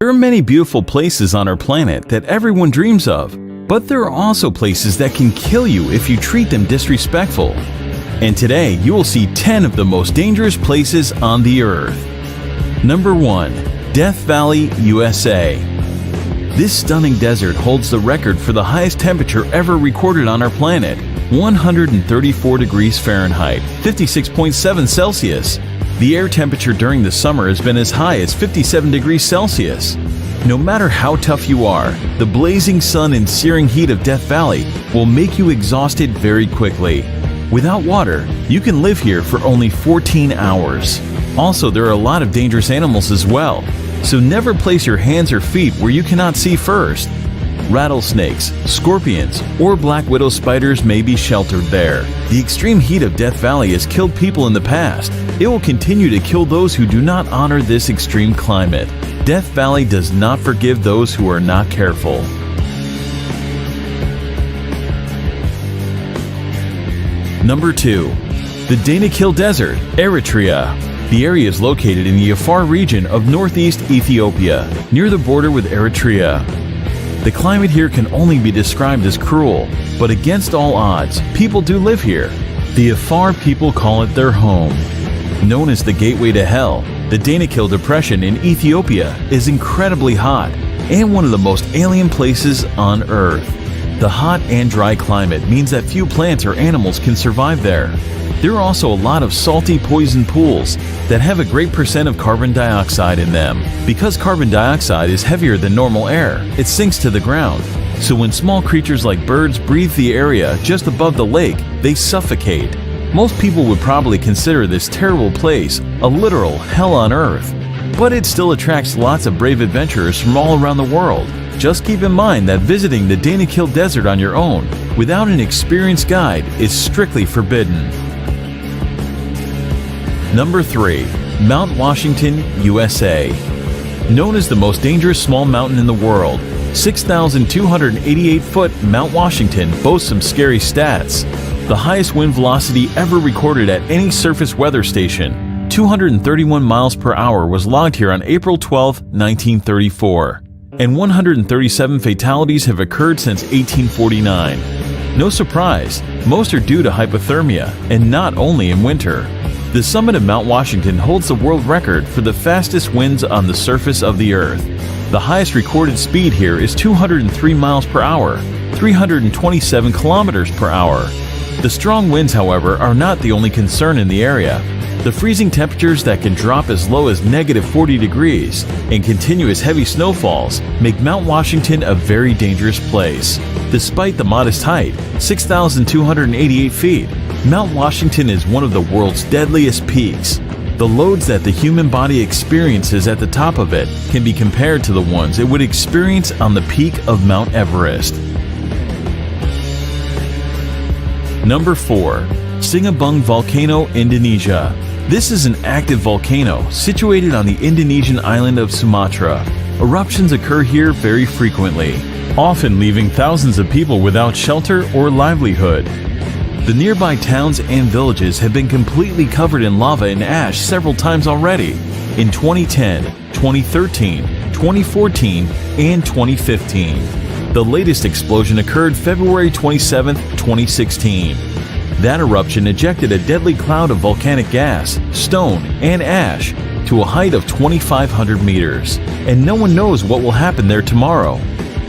There are many beautiful places on our planet that everyone dreams of, but there are also places that can kill you if you treat them disrespectful. And today, you will see 10 of the most dangerous places on the Earth. Number 1. Death Valley, USA. This stunning desert holds the record for the highest temperature ever recorded on our planet, 134 degrees Fahrenheit, 56.7 Celsius. The air temperature during the summer has been as high as 57 degrees Celsius. No matter how tough you are, the blazing sun and searing heat of Death Valley will make you exhausted very quickly. Without water, you can live here for only 14 hours. Also, there are a lot of dangerous animals as well, so never place your hands or feet where you cannot see first. Rattlesnakes, scorpions, or black widow spiders may be sheltered there. The extreme heat of Death Valley has killed people in the past. It will continue to kill those who do not honor this extreme climate. Death Valley does not forgive those who are not careful. Number 2. The Danakil Desert, Eritrea. The area is located in the Afar region of northeast Ethiopia, near the border with Eritrea. The climate here can only be described as cruel, but against all odds, people do live here. The Afar people call it their home. Known as the gateway to hell, the Danakil Depression in Ethiopia is incredibly hot and one of the most alien places on Earth. The hot and dry climate means that few plants or animals can survive there. There are also a lot of salty poison pools that have a great percent of carbon dioxide in them. Because carbon dioxide is heavier than normal air, it sinks to the ground. So when small creatures like birds breathe the area just above the lake, they suffocate. Most people would probably consider this terrible place a literal hell on earth. But it still attracts lots of brave adventurers from all around the world. Just keep in mind that visiting the Danakil Desert on your own, without an experienced guide, is strictly forbidden. Number 3. Mount Washington, USA. Known as the most dangerous small mountain in the world, 6,288-foot Mount Washington boasts some scary stats. The highest wind velocity ever recorded at any surface weather station, 231 miles per hour, was logged here on April 12, 1934. And 137 fatalities have occurred since 1849. No surprise, most are due to hypothermia, and not only in winter. The summit of Mount Washington holds the world record for the fastest winds on the surface of the Earth. The highest recorded speed here is 203 miles per hour, 327 kilometers per hour. The strong winds, however, are not the only concern in the area. The freezing temperatures that can drop as low as -40 degrees and continuous heavy snowfalls make Mount Washington a very dangerous place. Despite the modest height, 6,288 feet, Mount Washington is one of the world's deadliest peaks. The loads that the human body experiences at the top of it can be compared to the ones it would experience on the peak of Mount Everest. Number 4. Sinabung Volcano, Indonesia. This is an active volcano situated on the Indonesian island of Sumatra. Eruptions occur here very frequently, often leaving thousands of people without shelter or livelihood. The nearby towns and villages have been completely covered in lava and ash several times already, in 2010, 2013, 2014, and 2015. The latest explosion occurred February 27, 2016. That eruption ejected a deadly cloud of volcanic gas, stone, and ash to a height of 2,500 meters, and no one knows what will happen there tomorrow.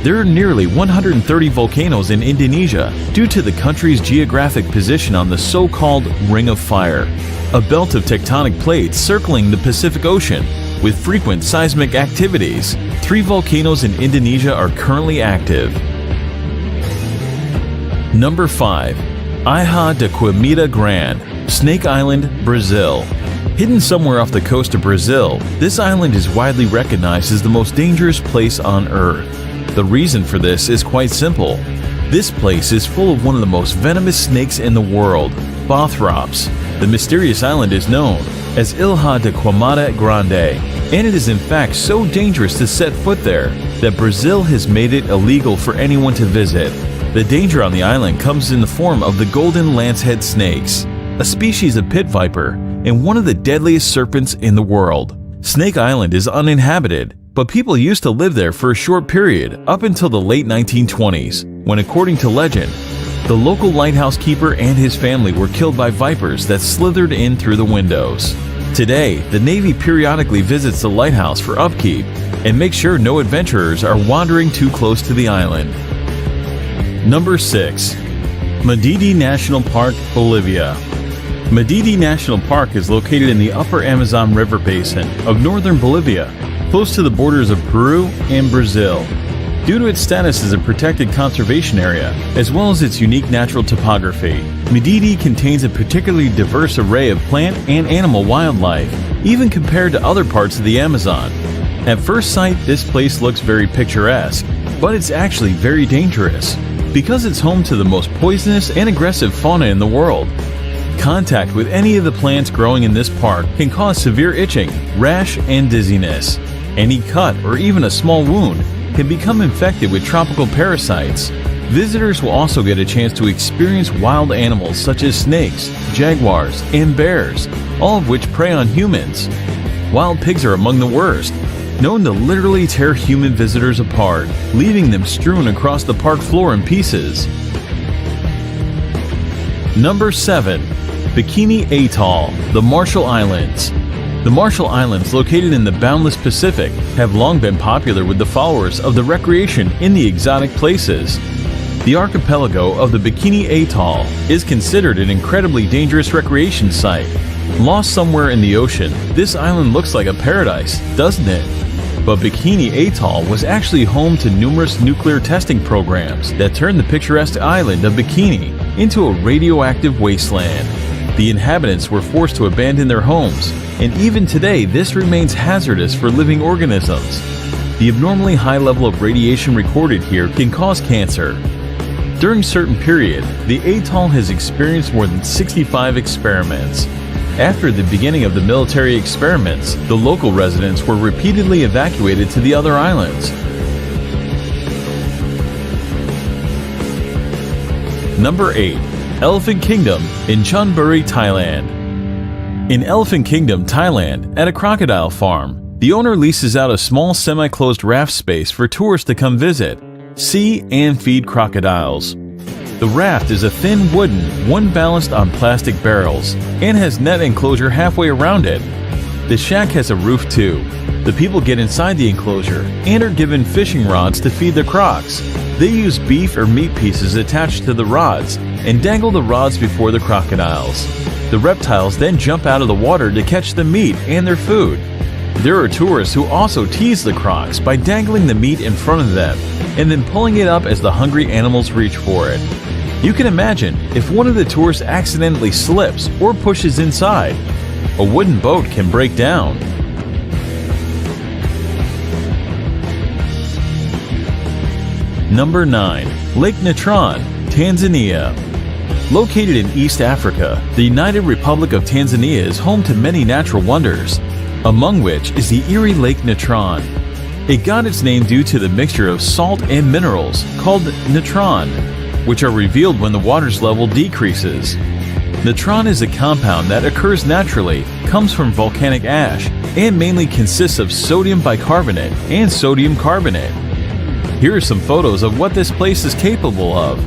There are nearly 130 volcanoes in Indonesia due to the country's geographic position on the so-called Ring of Fire, a belt of tectonic plates circling the Pacific Ocean with frequent seismic activities. 3 volcanoes in Indonesia are currently active. Number 5. Ilha da Queimada Grande, Snake Island, Brazil. Hidden somewhere off the coast of Brazil, this island is widely recognized as the most dangerous place on Earth. The reason for this is quite simple. This place is full of one of the most venomous snakes in the world, Bothrops. The mysterious island is known as Ilha da Queimada Grande, and it is in fact so dangerous to set foot there that Brazil has made it illegal for anyone to visit. The danger on the island comes in the form of the golden lancehead snakes, a species of pit viper and one of the deadliest serpents in the world. Snake Island is uninhabited, But people used to live there for a short period up until the late 1920s, when, according to legend, the local lighthouse keeper and his family were killed by vipers that slithered in through the windows. Today, the Navy periodically visits the lighthouse for upkeep and makes sure no adventurers are wandering too close to the island. Number 6. Madidi National Park, Bolivia. Madidi National Park is located in the upper Amazon River basin of northern Bolivia, close to the borders of Peru and Brazil. Due to its status as a protected conservation area, as well as its unique natural topography, Madidi contains a particularly diverse array of plant and animal wildlife, even compared to other parts of the Amazon. At first sight, this place looks very picturesque, but it's actually very dangerous, because it's home to the most poisonous and aggressive fauna in the world. Contact with any of the plants growing in this park can cause severe itching, rash, and dizziness. Any cut or even a small wound can become infected with tropical parasites. Visitors will also get a chance to experience wild animals such as snakes, jaguars, and bears, all of which prey on humans. Wild pigs are among the worst, known to literally tear human visitors apart, leaving them strewn across the park floor in pieces. Number 7. Bikini Atoll, the Marshall Islands. The Marshall Islands, located in the boundless Pacific, have long been popular with the followers of the recreation in the exotic places. The archipelago of the Bikini Atoll is considered an incredibly dangerous recreation site. Lost somewhere in the ocean, this island looks like a paradise, doesn't it? But Bikini Atoll was actually home to numerous nuclear testing programs that turned the picturesque island of Bikini into a radioactive wasteland. The inhabitants were forced to abandon their homes, and even today this remains hazardous for living organisms. The abnormally high level of radiation recorded here can cause cancer. During a certain period, the atoll has experienced more than 65 experiments. After the beginning of the military experiments, the local residents were repeatedly evacuated to the other islands. Number 8. Elephant Kingdom in Chonburi, Thailand. In Elephant Kingdom, Thailand, at a crocodile farm, the owner leases out a small semi-closed raft space for tourists to come visit, see, and feed crocodiles. The raft is a thin wooden, one balanced on plastic barrels, and has net enclosure halfway around it. The shack has a roof too. The people get inside the enclosure and are given fishing rods to feed the crocs. They use beef or meat pieces attached to the rods and dangle the rods before the crocodiles. The reptiles then jump out of the water to catch the meat and their food. There are tourists who also tease the crocs by dangling the meat in front of them and then pulling it up as the hungry animals reach for it. You can imagine if one of the tourists accidentally slips or pushes inside, a wooden boat can break down. Number 9. Lake Natron, Tanzania. Located in East Africa, the United Republic of Tanzania is home to many natural wonders, among which is the Erie Lake Natron. It got its name due to the mixture of salt and minerals called natron, which are revealed when the water's level decreases. Natron is a compound that occurs naturally, comes from volcanic ash, and mainly consists of sodium bicarbonate and sodium carbonate. Here are some photos of what this place is capable of.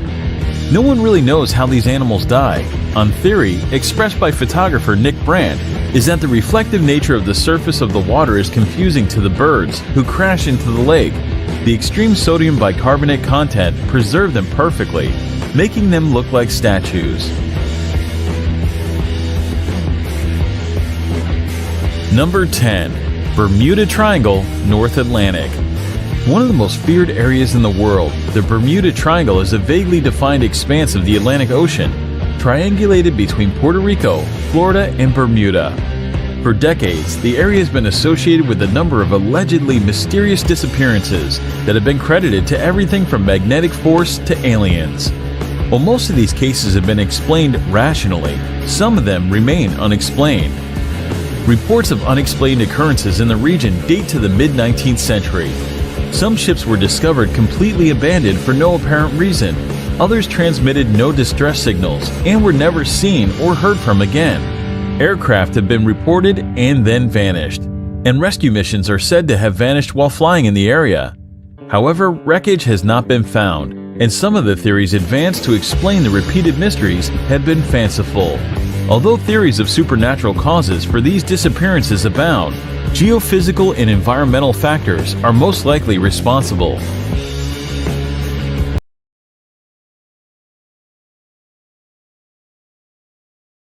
No one really knows how these animals die. One theory, expressed by photographer Nick Brandt, is that the reflective nature of the surface of the water is confusing to the birds who crash into the lake. The extreme sodium bicarbonate content preserved them perfectly, making them look like statues. Number 10. Bermuda Triangle, North Atlantic. One of the most feared areas in the world, the Bermuda Triangle is a vaguely defined expanse of the Atlantic Ocean, triangulated between Puerto Rico, Florida, and Bermuda. For decades, the area has been associated with a number of allegedly mysterious disappearances that have been credited to everything from magnetic force to aliens. While most of these cases have been explained rationally, some of them remain unexplained. Reports of unexplained occurrences in the region date to the mid-19th century. Some ships were discovered completely abandoned for no apparent reason. Others transmitted no distress signals and were never seen or heard from again. Aircraft have been reported and then vanished. and rescue missions are said to have vanished while flying in the area. However, wreckage has not been found, and some of the theories advanced to explain the repeated mysteries have been fanciful. Although theories of supernatural causes for these disappearances abound, geophysical and environmental factors are most likely responsible.